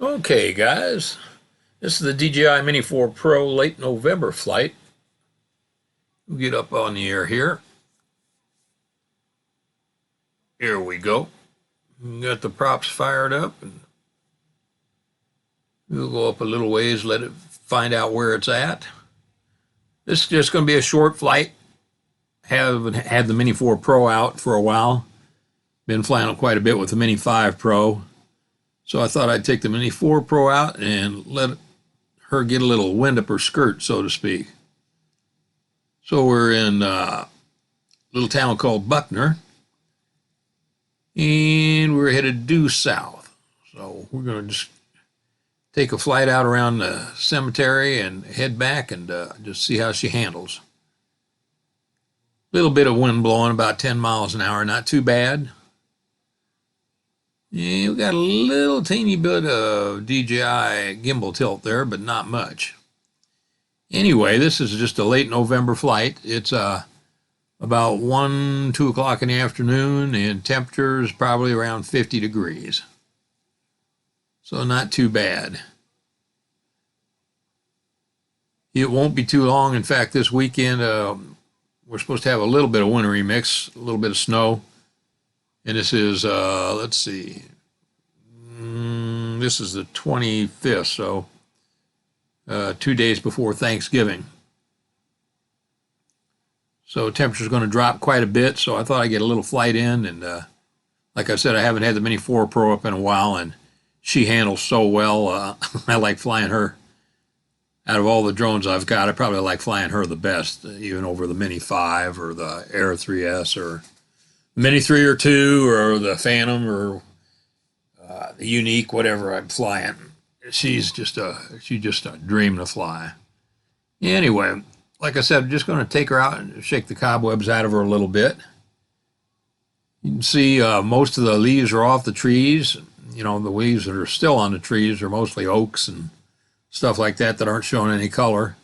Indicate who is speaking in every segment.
Speaker 1: Okay, guys, this is the DJI Mini 4 Pro late November flight. We'll get up on the air here. Here we go. We got the props fired up, and we'll go up a little ways, let it find out where it's at. This is just going to be a short flight. Haven't had the Mini 4 Pro out for a while. Been flying quite a bit with the Mini 5 Pro. So I thought I'd take the Mini 4 Pro out and let her get a little wind up her skirt, so to speak. So we're in a little town called Buckner, and we're headed due south. So we're going to just take a flight out around the cemetery and head back and just see how she handles. A little bit of wind blowing, about 10 miles an hour, not too bad. Yeah, we got a little teeny bit of DJI gimbal tilt there, but not much. Anyway, this is just a late November flight. It's about 1, 2 o'clock in the afternoon, and temperature is probably around 50 degrees. So not too bad. It won't be too long. In fact, this weekend, we're supposed to have a little bit of wintry mix, a little bit of snow. And this is, let's see, this is the 25th, so 2 days before Thanksgiving. So temperature's going to drop quite a bit, so I thought I'd get a little flight in. And like I said, I haven't had the Mini 4 Pro up in a while, and she handles so well. I like flying her. Out of all the drones I've got, I probably like flying her the best, even over the Mini 5 or the Air 3S or Mini 3 or 2 or the Phantom or the Unique, whatever I'm flying. She's just a dream to fly. Anyway, like I said, I'm just going to take her out and shake the cobwebs out of her a little bit. You can see most of the leaves are off the trees. You know, the leaves that are still on the trees are mostly oaks and stuff like that aren't showing any color.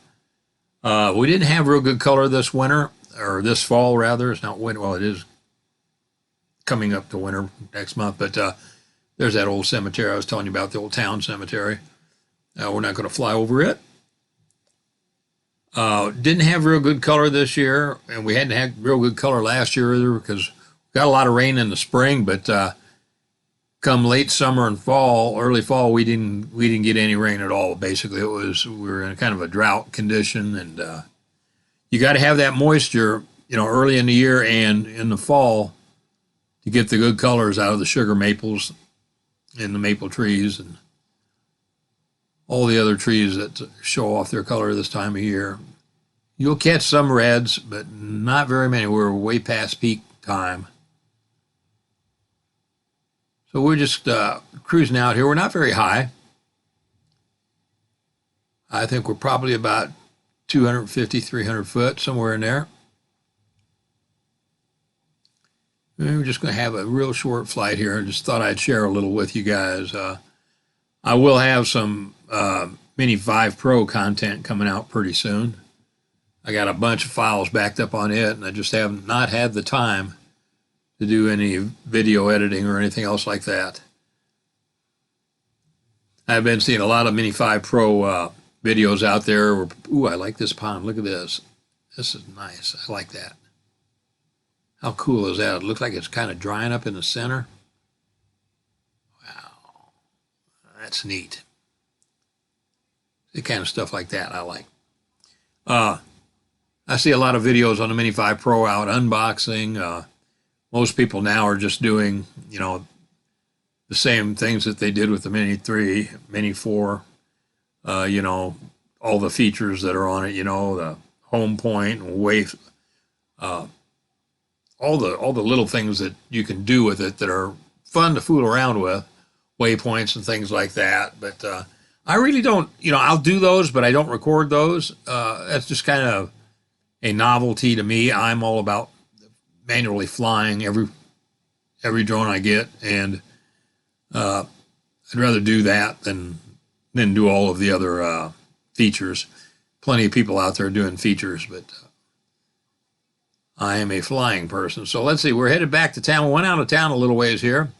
Speaker 1: We didn't have real good color this winter, or this fall rather. It's not winter. Well, it is coming up to winter next month, but there's that old cemetery I was telling you about, the old town cemetery. We're not going to fly over it. Didn't have real good color this year, and we hadn't had real good color last year either because we got a lot of rain in the spring, but come late summer and fall, early fall, we didn't get any rain at all. Basically, we were in kind of a drought condition, and you got to have that moisture, you know, early in the year and in the fall to get the good colors out of the sugar maples and the maple trees and all the other trees that show off their color this time of year. You'll catch some reds, but not very many. We're way past peak time. So we're just cruising out here. We're not very high. I think we're probably about 250, 300 foot, somewhere in there. And we're just going to have a real short flight here. I just thought I'd share a little with you guys. I will have some Mini 5 Pro content coming out pretty soon. I got a bunch of files backed up on it, and I just have not had the time to do any video editing or anything else like that. I've been seeing a lot of Mini 5 Pro videos out there where, ooh, I like this pond. Look at this. This is nice. I like that. How cool is that? It looks like it's kind of drying up in the center. Wow. That's neat. The kind of stuff like that I like. I see a lot of videos on the Mini 5 Pro out unboxing. Most people now are just doing, you know, the same things that they did with the Mini 3, Mini 4, you know, all the features that are on it, you know, the home point, wave, all the little things that you can do with it that are fun to fool around with, waypoints and things like that. But I really don't, you know, I'll do those, but I don't record those. That's just kind of a novelty to me. I'm all about manually flying every drone I get, and I'd rather do that than do all of the other features. Plenty of people out there doing features, but I am a flying person. So let's see, we're headed back to town. We went out of town a little ways here.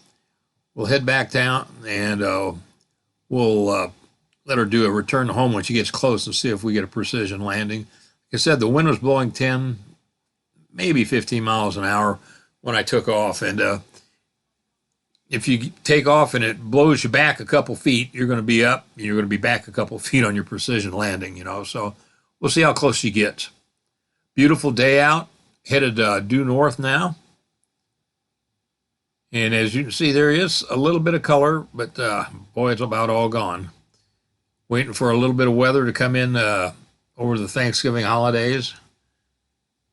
Speaker 1: We'll head back down, and we'll we'll let her do a return to home when she gets close and see if we get a precision landing. Like I said, the wind was blowing 10, maybe 15 miles an hour when I took off. And if you take off and it blows you back a couple feet, you're going to be up, and you're going to be back a couple feet on your precision landing, you know. So we'll see how close she gets. Beautiful day out, headed due north now. And as you can see, there is a little bit of color, but boy, it's about all gone. Waiting for a little bit of weather to come in over the Thanksgiving holidays.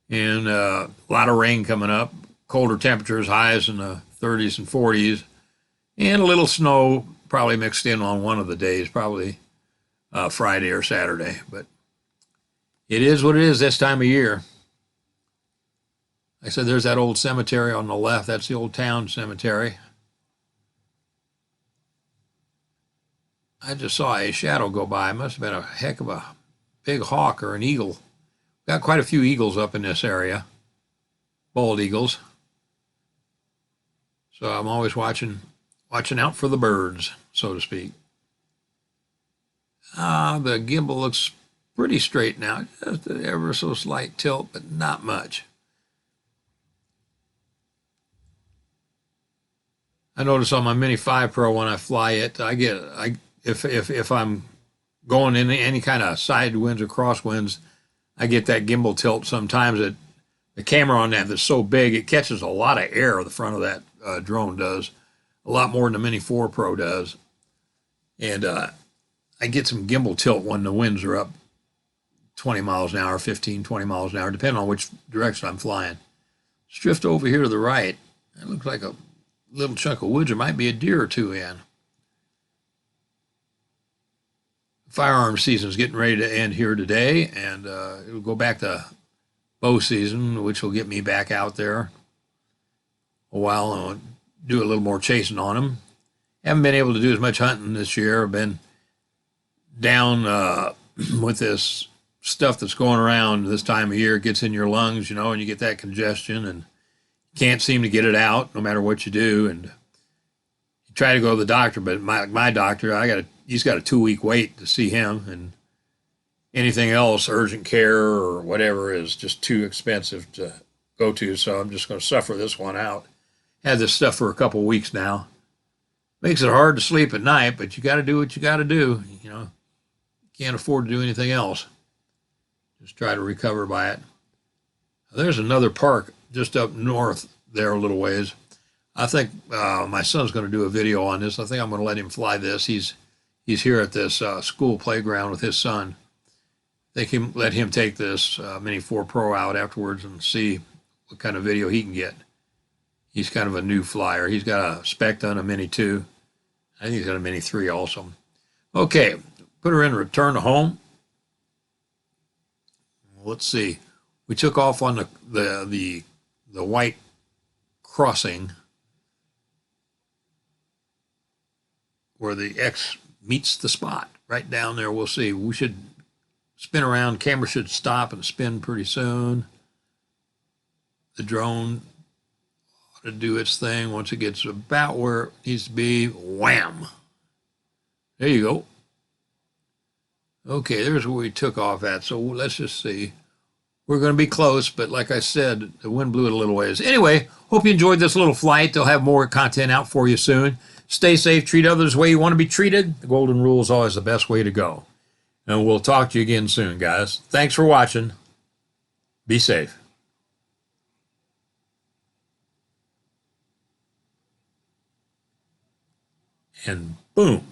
Speaker 1: And a lot of rain coming up. Colder temperatures, highs in the 30s and 40s. And a little snow probably mixed in on one of the days, probably Friday or Saturday. But it is what it is this time of year. Like I said, there's that old cemetery on the left. That's the old town cemetery. I just saw a shadow go by. It must have been a heck of a big hawk or an eagle. Got quite a few eagles up in this area, bald eagles. So I'm always watching out for the birds, so to speak. The gimbal looks pretty straight now. Just an ever so slight tilt, but not much. I notice on my Mini 5 Pro when I fly it, if I'm going in any kind of side winds or crosswinds, I get that gimbal tilt sometimes. The camera on that that's so big, it catches a lot of air. The front of that drone does a lot more than the Mini 4 Pro does. And I get some gimbal tilt when the winds are up 20 miles an hour, 15, 20 miles an hour, depending on which direction I'm flying. Let's drift over here to the right. It looks like a little chunk of woods. There might be a deer or two in. Firearm season is getting ready to end here today, and it'll go back to bow season, which will get me back out there a while and do a little more chasing on them. Haven't been able to do as much hunting this year. I've been down with this stuff that's going around this time of year. It gets in your lungs, you know, and you get that congestion, and you can't seem to get it out no matter what you do. And you try to go to the doctor, but my doctor, he's got a 2-week wait to see him, and anything else, urgent care or whatever, is just too expensive to go to. So I'm just going to suffer this one out. Had this stuff for a couple of weeks now. Makes it hard to sleep at night, but you got to do what you got to do. You know, can't afford to do anything else. Just try to recover by it. There's another park just up north there a little ways. I think my son's going to do a video on this. I think I'm going to let him fly this. He's here at this school playground with his son. They can let him take this Mini 4 Pro out afterwards and see what kind of video he can get. He's kind of a new flyer. He's got a Spectre and a Mini 2. I think he's got a Mini 3 also. Okay, put her in return to home. Let's see. We took off on the white crossing where the X meets the spot. Right down there, we'll see. We should spin around. Camera should stop and spin pretty soon. The drone ought to do its thing. Once it gets about where it needs to be, wham! There you go. Okay, there's where we took off at. So let's just see. We're going to be close, but like I said, the wind blew it a little ways. Anyway, hope you enjoyed this little flight. They'll have more content out for you soon. Stay safe, treat others the way you want to be treated. The golden rule is always the best way to go. And we'll talk to you again soon, guys. Thanks for watching. Be safe. And boom.